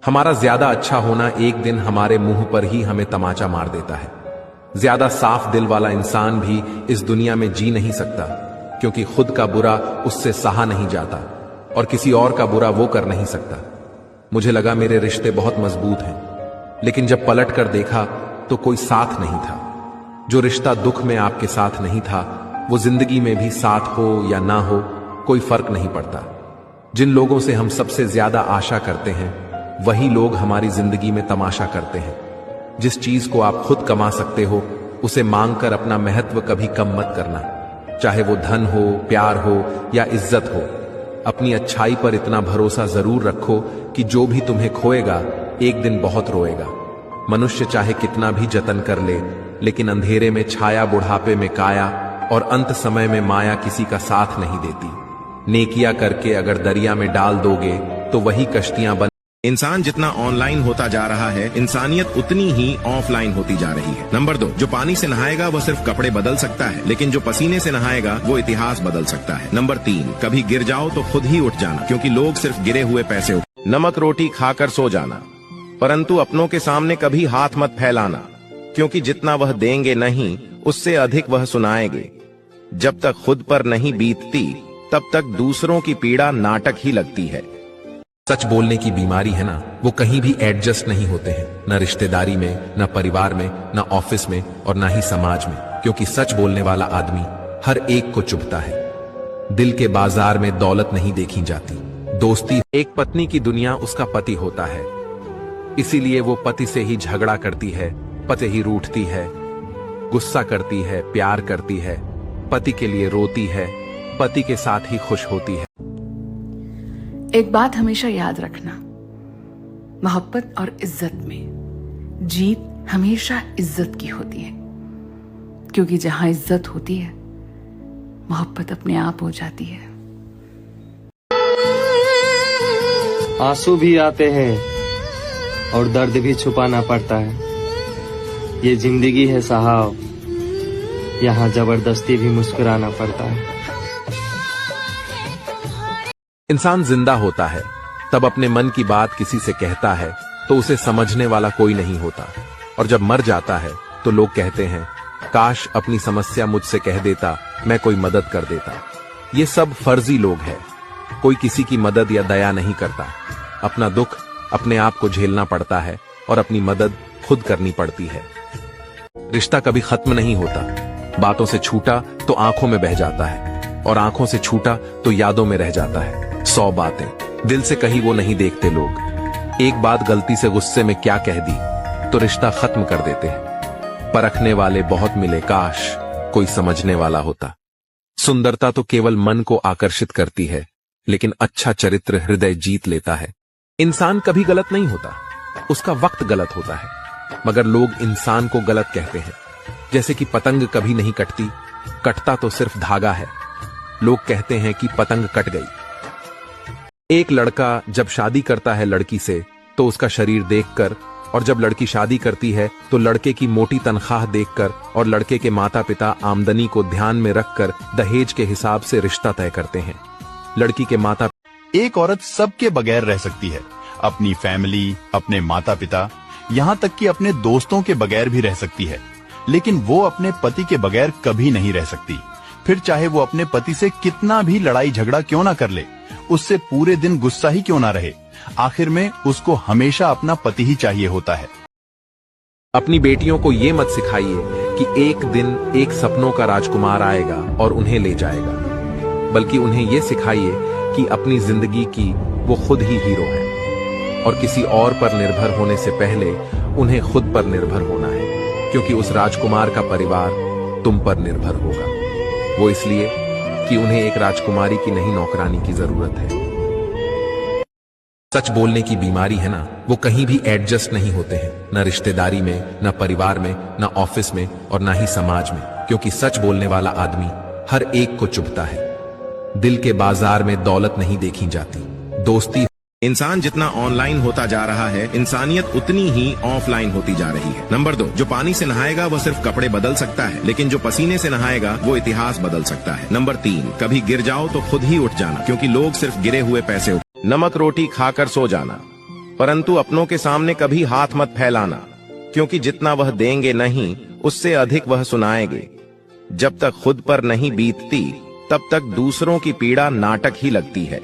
हमारा ज्यादा अच्छा होना एक दिन हमारे मुंह पर ही हमें तमाचा मार देता है। ज्यादा साफ दिल वाला इंसान भी इस दुनिया में जी नहीं सकता, क्योंकि खुद का बुरा उससे सहा नहीं जाता और किसी और का बुरा वो कर नहीं सकता। मुझे लगा मेरे रिश्ते बहुत मजबूत हैं, लेकिन जब पलट कर देखा तो कोई साथ नहीं था। जो रिश्ता दुख में आपके साथ नहीं था, वो जिंदगी में भी साथ हो या ना हो कोई फर्क नहीं पड़ता। जिन लोगों से हम सबसे ज्यादा आशा करते हैं, वही लोग हमारी जिंदगी में तमाशा करते हैं। जिस चीज को आप खुद कमा सकते हो, उसे मांगकर अपना महत्व कभी कम मत करना, चाहे वो धन हो, प्यार हो या इज्जत हो। अपनी अच्छाई पर इतना भरोसा जरूर रखो कि जो भी तुम्हें खोएगा एक दिन बहुत रोएगा। मनुष्य चाहे कितना भी जतन कर ले, लेकिन अंधेरे में छाया, बुढ़ापे में काया और अंत समय में माया किसी का साथ नहीं देती। नेकिया करके अगर दरिया में डाल दोगे तो वही कश्तियां बन। इंसान जितना ऑनलाइन होता जा रहा है, इंसानियत उतनी ही ऑफलाइन होती जा रही है। नंबर 2, जो पानी से नहाएगा वो सिर्फ कपड़े बदल सकता है, लेकिन जो पसीने से नहाएगा वो इतिहास बदल सकता है। नंबर 3, कभी गिर जाओ तो खुद ही उठ जाना, क्योंकि लोग सिर्फ गिरे हुए पैसे उठ। नमक रोटी खाकर सो जाना, परंतु अपनों के सामने कभी हाथ मत फैलाना, क्योंकि जितना वह देंगे नहीं, उससे अधिक वह सुनाएंगे। जब तक खुद पर नहीं बीतती, तब तक दूसरों की पीड़ा नाटक ही लगती है। सच बोलने की बीमारी है ना, वो कहीं भी एडजस्ट नहीं होते हैं, न रिश्तेदारी में, न परिवार में, न ऑफिस में और न ही समाज में, क्योंकि सच बोलने वाला आदमी हर एक को चुभता है। दिल के बाजार में दौलत नहीं देखी जाती। दोस्ती, एक पत्नी की दुनिया उसका पति होता है, इसीलिए वो पति से ही झगड़ा करती है, पति ही रूठती है, गुस्सा करती है, प्यार करती है, पति के लिए रोती है, पति के साथ ही खुश होती है। एक बात हमेशा याद रखना, मोहब्बत और इज्जत में जीत हमेशा इज्जत की होती है, क्योंकि जहां इज्जत होती है, मोहब्बत अपने आप हो जाती है। आंसू भी आते हैं और दर्द भी छुपाना पड़ता है। ये जिंदगी है साहब, यहाँ जबरदस्ती भी मुस्कुराना पड़ता है। इंसान जिंदा होता है तब अपने मन की बात किसी से कहता है तो उसे समझने वाला कोई नहीं होता, और जब मर जाता है तो लोग कहते हैं काश अपनी समस्या मुझसे कह देता, मैं कोई मदद कर देता। ये सब फर्जी लोग हैं, कोई किसी की मदद या दया नहीं करता। अपना दुख अपने आप को झेलना पड़ता है और अपनी मदद खुद करनी पड़ती है। रिश्ता कभी खत्म नहीं होता। बातों से छूटा तो आंखों में बह जाता है, और आंखों से छूटा तो यादों में रह जाता है। 100 बातें दिल से कही वो नहीं देखते लोग। एक बात गलती से गुस्से में क्या कह दी तो रिश्ता खत्म कर देते हैं। परखने वाले बहुत मिले, काश कोई समझने वाला होता। सुंदरता तो केवल मन को आकर्षित करती है, लेकिन अच्छा चरित्र हृदय जीत लेता है। इंसान कभी गलत नहीं होता, उसका वक्त गलत होता है, मगर लोग इंसान को गलत कहते हैं। जैसे कि पतंग कभी नहीं कटती, कटता तो सिर्फ धागा है। लोग कहते हैं कि पतंग कट गई। एक लड़का जब शादी करता है लड़की से तो उसका शरीर देखकर, और जब लड़की शादी करती है तो लड़के की मोटी तनख्वाह देखकर और लड़के के माता पिता आमदनी को ध्यान में रखकर दहेज के हिसाब से रिश्ता तय करते हैं। लड़की के माता, एक औरत सबके बगैर रह सकती है, अपनी फैमिली, अपने माता पिता, यहाँ तक कि अपने दोस्तों के बगैर भी रह सकती है, लेकिन वो अपने पति के बगैर कभी नहीं रह सकती। फिर चाहे वो अपने पति से कितना भी लड़ाई झगड़ा क्यों ना कर ले, उससे पूरे दिन गुस्सा ही क्यों ना रहे, आखिर में उसको हमेशा अपना पति ही चाहिए होता है। अपनी बेटियों को ये मत सिखाइए कि एक दिन एक सपनों का राजकुमार आएगा और उन्हें ले जाएगा, बल्कि उन्हें ये सिखाइए कि अपनी जिंदगी की वो खुद ही हीरो है, और किसी और पर निर्भर होने से पहले उन्हें खुद पर निर्भर होना है, क्योंकि उस राजकुमार का परिवार तुम पर निर्भर होगा। वो इसलिए कि उन्हें एक राजकुमारी की नहीं, नौकरानी की जरूरत है। सच बोलने की बीमारी है ना, वो कहीं भी एडजस्ट नहीं होते हैं, न रिश्तेदारी में, न परिवार में, न ऑफिस में और न ही समाज में, क्योंकि सच बोलने वाला आदमी हर एक को चुभता है। दिल के बाजार में दौलत नहीं देखी जाती। दोस्ती, इंसान जितना ऑनलाइन होता जा रहा है, इंसानियत उतनी ही ऑफलाइन होती जा रही है। नंबर 2, जो पानी से नहाएगा वो सिर्फ कपड़े बदल सकता है, लेकिन जो पसीने से नहाएगा वो इतिहास बदल सकता है। नंबर 3, कभी गिर जाओ तो खुद ही उठ जाना, क्योंकि लोग सिर्फ गिरे हुए पैसे उठ। नमक रोटी खाकर सो जाना, परंतु अपनों के सामने कभी हाथ मत फैलाना, क्योंकि जितना वह देंगे नहीं उससे अधिक वह सुनाएंगे। जब तक खुद पर नहीं बीतती तब तक दूसरों की पीड़ा नाटक ही लगती है।